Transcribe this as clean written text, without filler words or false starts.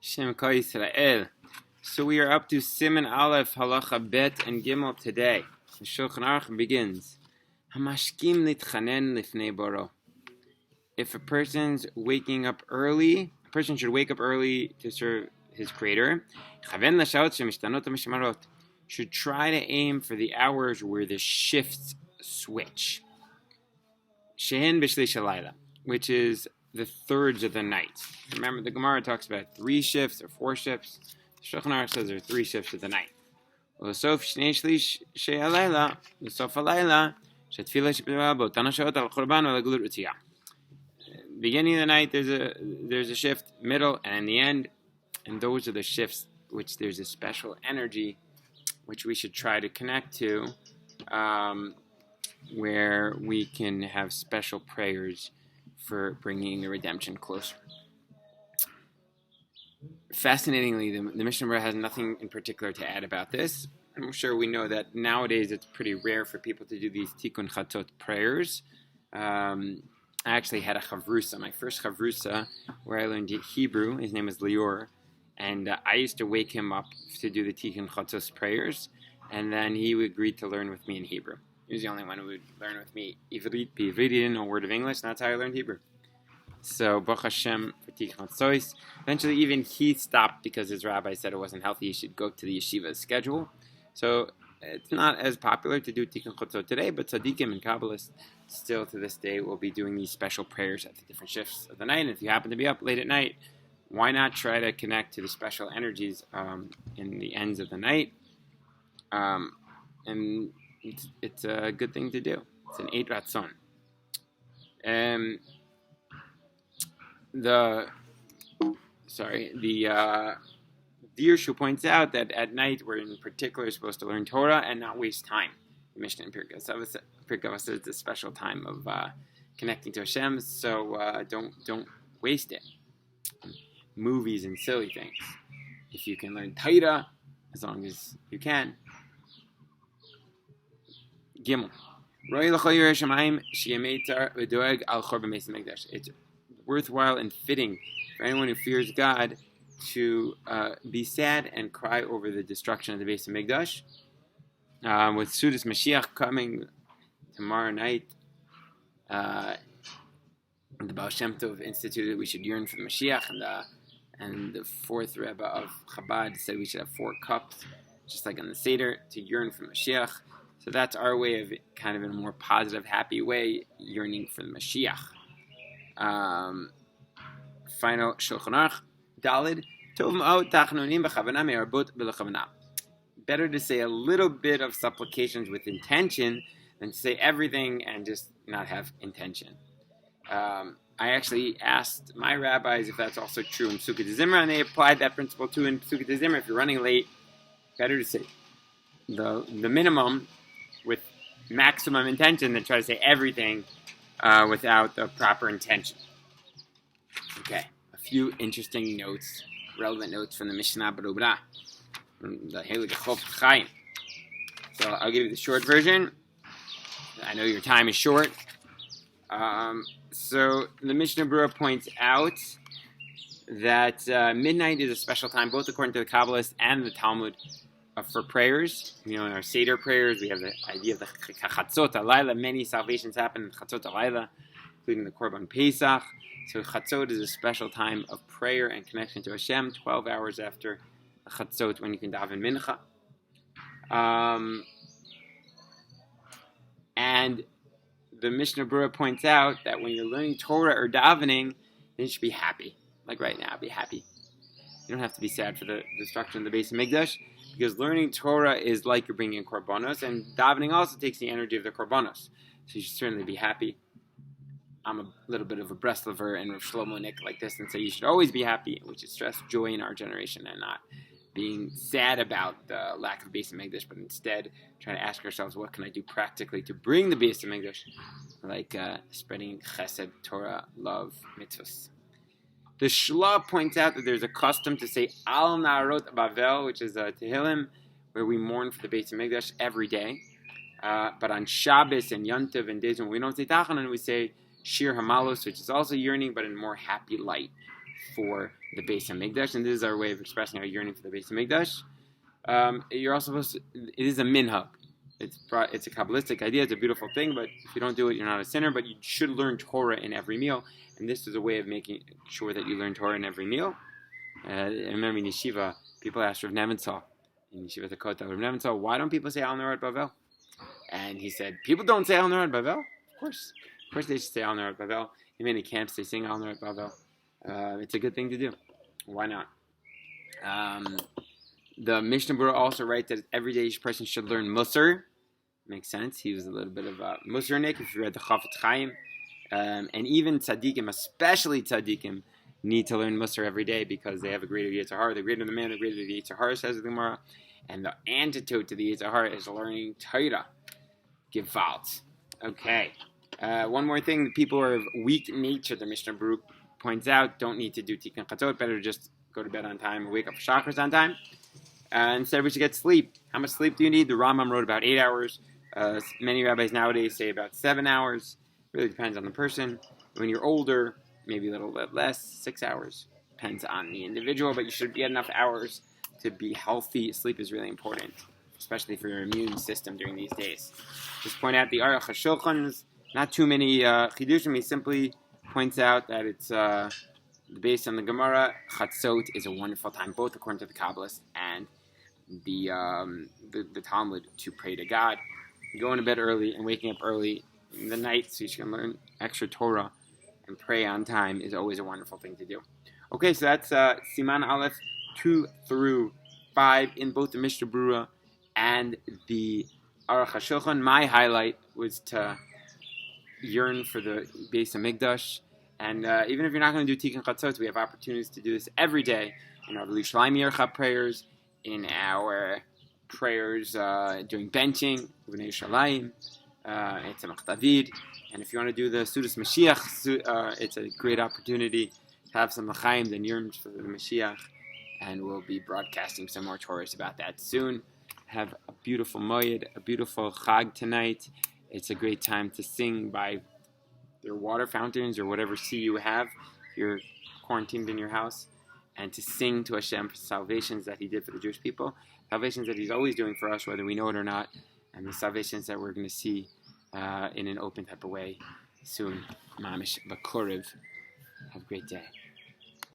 Shem Kol Yisrael. So we are up to Siman Aleph, Halacha Bet and Gimel today. The SHulchan Aruch begins. Hamashkim litchanen lifnei boro. If a person's waking up early, a person should wake up early to serve his Creator. Chaven l'shaot shemishtanot ha'mishmarot. Should try to aim for the hours where the shifts switch. Shehen b'shlish halayla, which is the thirds of the night. Remember, the Gemara talks about 3 shifts or 4 shifts. The SHulchan Aruch says there are 3 shifts of the night. L'sof shnei shlish shei halayla, l'sof halayla, shetfilah shepidra b'otan ha'shaot al korban v'al gelut utziyah. Beginning of the night, there's a shift, middle, and in the end, and those are the shifts which there's a special energy which we should try to connect to, where we can have special prayers for bringing the redemption closer. Fascinatingly, the Mishnah Berurah has nothing in particular to add about this. I'm sure we know that nowadays it's pretty rare for people to do these Tikun Chatzot prayers. I actually had a chavrusa, my first chavrusa, where I learned Hebrew. His name was Lior, and I used to wake him up to do the Tikun Chatzot prayers, and then he would agree to learn with me in Hebrew. He was the only one who would learn with me Ivrit. He didn't know a word of English, and that's how I learned Hebrew. So, Baruch Hashem for Tikun Chatzos. Eventually, even he stopped because his rabbi said it wasn't healthy. He should go to the yeshiva's schedule. So, it's not as popular to do Tikun Chatzot today, but tzaddikim and Kabbalists still to this day will be doing these special prayers at the different shifts of the night. And if you happen to be up late at night, why not try to connect to the special energies in the ends of the night? And it's a good thing to do. It's an 8 ratzon. The Dirshu points out that at night we're in particular supposed to learn Torah and not waste time. The Mishnah in Pirkei Avos says it's a special time of connecting to Hashem, so don't waste it. Movies and silly things. If you can learn Torah, as long as you can. Gimel. It's worthwhile and fitting for anyone who fears God to be sad and cry over the destruction of the Beis Hamikdash. With Sudas Mashiach coming tomorrow night, the Baal Shem Tov instituted we should yearn for the Mashiach, and the 4th Rebbe of Chabad said we should have 4 cups, just like on the Seder, to yearn for Mashiach. So that's our way of, kind of in a more positive, happy way, yearning for the Mashiach. Final Shulchan Aruch Dalid. Better to say a little bit of supplications with intention than to say everything and just not have intention. I actually asked my rabbis if that's also true in Sukkot Zimra, and they applied that principle too in Sukkot Zimra. If you're running late, better to say the minimum with maximum intention than try to say everything without the proper intention. Okay, a few interesting notes, relevant notes from the Mishnah Berurah, from the Halachot Chaim. So I'll give you the short version. I know your time is short. So the Mishnah Berurah points out that midnight is a special time, both according to the Kabbalists and the Talmud, for prayers. You know, in our Seder prayers, we have the idea of the Chatzot Alayla. Many salvations happen in Chatzot Alayla, including the Korban Pesach. So Chatzot is a special time of prayer and connection to Hashem, 12 hours after Chatzot, when you can daven Mincha. And the Mishnah Berurah points out that when you're learning Torah or davening, then you should be happy. Like right now, be happy. You don't have to be sad for the destruction of the Beis Hamikdash, because learning Torah is like you're bringing korbanos, and davening also takes the energy of the korbanos. So you should certainly be happy. I'm a little bit of a Breslover and Rav Shlomo Nick like this, and say you should always be happy. We should stress joy in our generation and not being sad about the lack of Beis Hamikdash, but instead trying to ask ourselves, what can I do practically to bring the Beis Hamikdash, like spreading chesed, Torah, love, mitzvahs. The Shla points out that there's a custom to say Al Naharot Bavel, which is a Tehillim, where we mourn for the Beis Hamikdash every day. But on Shabbos and Yontiv and days when we don't say Tachanan, we say Shir Hamalos, which is also yearning, but in a more happy light for the Beis Hamikdash, and this is our way of expressing our yearning for the Beis Hamikdash. You're also supposed to, it is a minhag. It's a Kabbalistic idea, it's a beautiful thing, but if you don't do it, you're not a sinner, but you should learn Torah in every meal, and this is a way of making sure that you learn Torah in every meal. I remember in Yeshiva, people asked Rav Nebenzahl, in Yeshiva Tikun, Rav Nebenzahl, why don't people say Al Naharot Bavel? And he said, people don't say Al Naharot Bavel? Of course they should say Al Naharot Bavel. In many camps, they sing Al Naharot Bavel. It's a good thing to do. Why not? The Mishnah Berurah also writes that every day each person should learn Musar. Makes sense. He was a little bit of a Musarnik, if you read the Chafetz Chaim. And even tzaddikim, especially tzaddikim, need to learn Musar every day because they have a greater Yetzer Hara. The greater the man, the greater the Yetzer Hara, says the Gemara. And the antidote to the Yetzer Hara is learning Torah. Gewalt. Okay. One more thing. The people who are of weak nature, the Mishnah Berurah points out, don't need to do Tikun Chatzot. Better to just go to bed on time and wake up for Shachris on time. Instead, we should get sleep. How much sleep do you need? The Rambam wrote about 8 hours. Many rabbis nowadays say about 7 hours. Really depends on the person. When you're older, maybe a little bit less, 6 hours. Depends on the individual, but you should get enough hours to be healthy. Sleep is really important, especially for your immune system during these days. Just point out the Aruch HaShulchan, not too many chidushim. He simply points out that it's based on the Gemara. Chatzot is a wonderful time, both according to the Kabbalists and the Talmud, to pray to God. Going to bed early and waking up early in the night so you can learn extra Torah and pray on time is always a wonderful thing to do. Okay, so that's Siman Aleph 2 through 5 in both the Mishnah Berurah and the Aruch HaShulchan. My highlight was to yearn for the Beis Hamikdash. And even if you're not going to do Tikun Chatzot, we have opportunities to do this every day in our Yercha prayers, in our prayers during benching, B'nai Yerushalayim, Etzemach David. And if you want to do the Sudas Mashiach, it's a great opportunity to have some l'chaim and yearn for the Mashiach. And we'll be broadcasting some more Torahs about that soon. Have a beautiful Moed, a beautiful Chag tonight. It's a great time to sing by their water fountains or whatever sea you have if you're quarantined in your house, and to sing to Hashem for salvations that He did for the Jewish people, salvations that He's always doing for us, whether we know it or not, and the salvations that we're going to see in an open type of way soon. Mamish Bakurev. Have a great day.